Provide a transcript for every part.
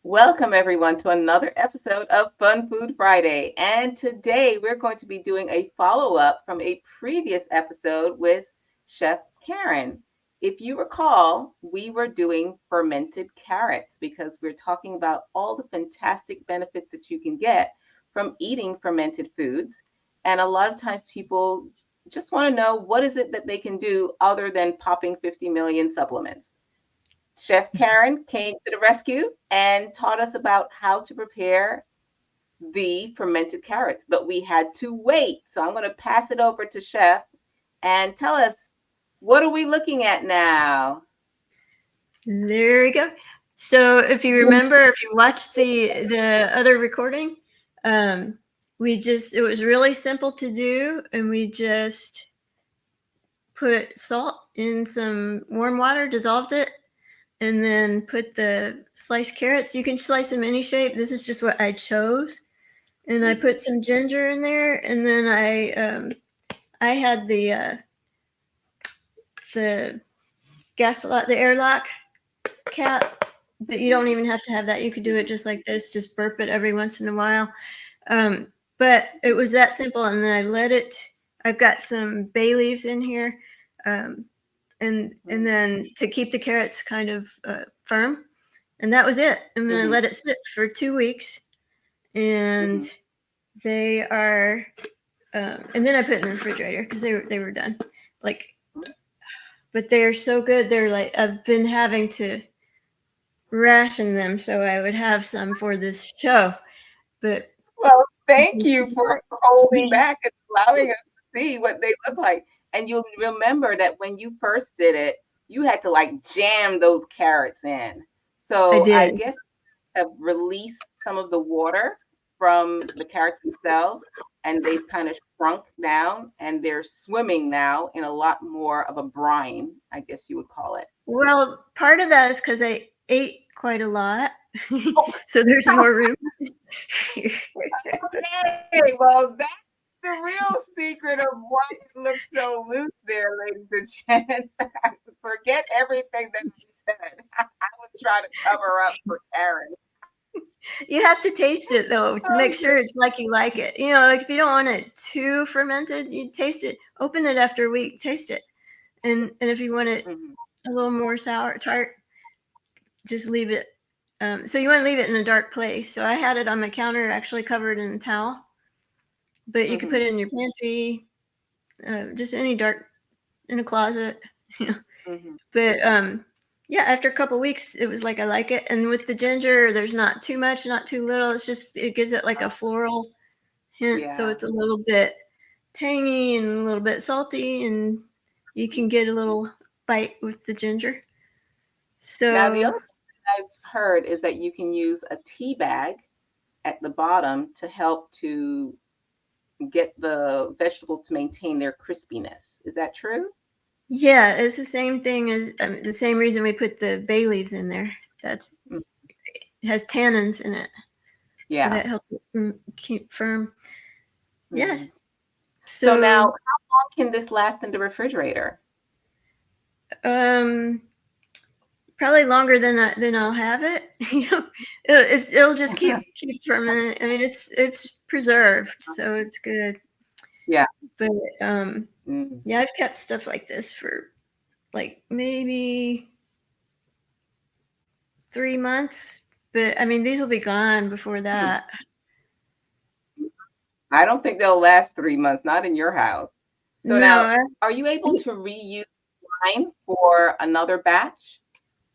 Welcome, everyone, to another episode of Fun Food Friday. And today we're going to be doing a follow up from a previous episode with Chef Karen. If you recall, we were doing fermented carrots because we're talking about all the fantastic benefits that you can get from eating fermented foods. And a lot of times people just want to know what is it that they can do other than popping 50 million supplements. Chef Karen came to the rescue and taught us about how to prepare the fermented carrots, but we had to wait. So I'm going to pass it over to Chef and tell us, what are we looking at now? There we go. So if you remember, if you watched the other recording, um, it was really simple to do, and we just put salt in some warm water, dissolved it, and then put the sliced carrots. You can slice them any shape. This is just what I chose, and I put some ginger in there, and then I had the the airlock cap, but you don't even have to have that. You could do it just like this, just burp it every once in a while. But it was that simple. And then I let it, I've got some bay leaves in here. Um, and then to keep the carrots kind of firm. And that was it. And then I let it sit for 2 weeks. And they are, and then I put it in the refrigerator because they were done. Like, but they're so good. They're like, I've been having to ration them so I would have some for this show. But Well, thank you for holding back and allowing us to see what they look like. And you'll remember that when you first did it, you had to like jam those carrots in. I So I did. guess have released some of the water from the carrots themselves, and they've kind of shrunk down and they're swimming now in a lot more of a brine, I guess you would call it. Well, part of that is because I ate quite a lot, Oh, so there's more room. okay, well, that's the real secret of why it looks so loose there, ladies and gents. Forget everything that you said. I was trying to cover up for Karen. You have to taste it though to make sure it's like you like it. You know, like if you don't want it too fermented, you taste it. Open it after a week, taste it, and if you want it Mhm, a little more sour tart, just leave it. So you want to leave it in a dark place. So I had it on my counter, actually covered in a towel, but you could put mhm, it in your pantry, just any dark in a closet. You know. mhm. But yeah, after a couple weeks, it was like I like it. And with the ginger, there's not too much, not too little. It's just it gives it like a floral hint, so Yeah. it's a little bit tangy and a little bit salty, and you can get a little bite with the ginger. Now, the So other thing I've heard is that you can use a tea bag at the bottom to help to get the vegetables to maintain their crispiness. Is that true? yeah, it's the same thing as the same reason we put the bay leaves in there. That's Mm, it has tannins in it, so yeah. that helps it keep firm. Yeah. Mhm. So now, how So long can this last in the refrigerator? um probably longer than I'll have it. You know, it'll just keep fermenting. I mean, it's preserved, so it's good. Yeah. But Mm. yeah, I've kept stuff like this for like maybe 3 months. But I mean, these will be gone before Hmm. that. I don't think they'll last 3 months, not in your house. So No, now, are you able to reuse wine for another batch,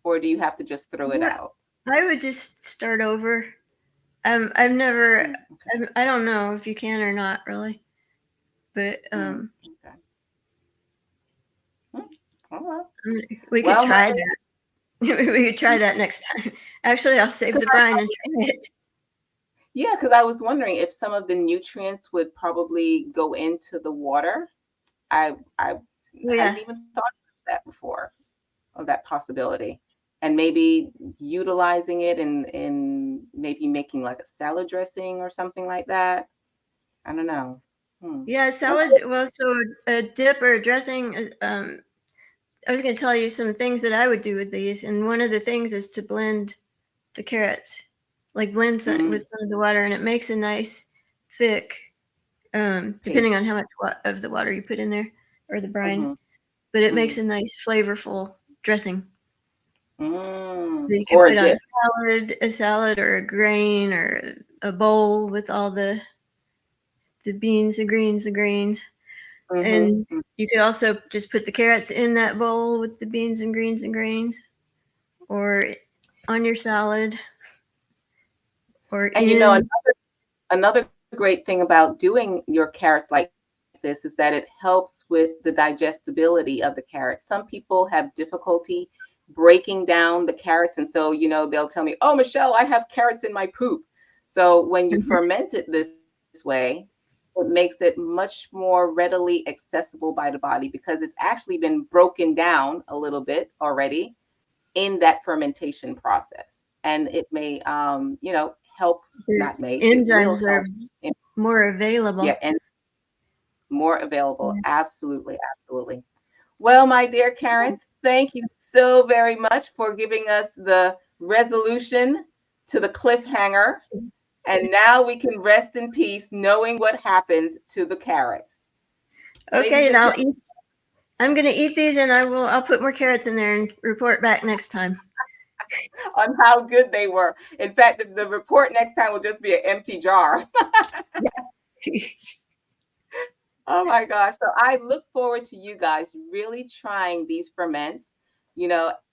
or do you have to just throw it yeah, out? I would just start over. I've never. Mm, okay. I don't know if you can or not really, but Okay. Mm, all right. we could Well, my try that. We could try that next time. Actually, I'll save the brine and try it. yeah, because I was wondering if some of the nutrients would probably go into the water. I Oh hadn't yeah, even thought of that before, of that possibility. And maybe utilizing it in maybe making like a salad dressing or something like that. I don't know. Hmm. yeah. Okay. Salad. Well, so a dip or a dressing. I was going to tell you some things that I would do with these, and one of the things is to blend the carrots. like blends that Mm, with some of the water, and it makes a nice thick, depending paste. on how much of the water you put in there or the brine. Mm-hmm. But it makes Mm-hmm. a nice flavorful dressing Mm. that you can Or a put on dip. a salad or a grain or a bowl with all the beans, the greens, the grains. And Mm-hmm. you could also just put the carrots in that bowl with the beans and greens and grains, or on your salad, or And in. another great thing about doing your carrots like this is that it helps with the digestibility of the carrots. Some people have difficulty breaking down the carrots, and so they'll tell me, "Oh, Michelle, I have carrots in my poop." So when you ferment it this way, it makes it much more readily accessible by the body because it's actually been broken down a little bit already in that fermentation process, and it may help. The Not may, it will enzymes are help. more Yeah, available. and more available. Yeah. Absolutely, absolutely. Well, my dear Karen, thank you so very much for giving us the resolution to the cliffhanger. And now we can rest in peace knowing what happened to the carrots. Okay, Ladies and and I'll gentlemen, eat. I'm gonna eat these, and I'll put more carrots in there and report back next time. on how good they were. In fact, the report next time will just be an empty jar. Oh my gosh. So I look forward to you guys really trying these ferments.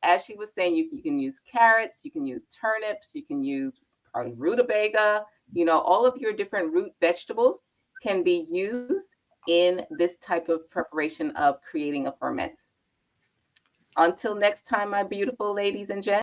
As she was saying, you can use carrots, you can use turnips, you can use rutabaga, all of your different root vegetables can be used in this type of preparation of creating a ferment. Until next time, my beautiful ladies and gents.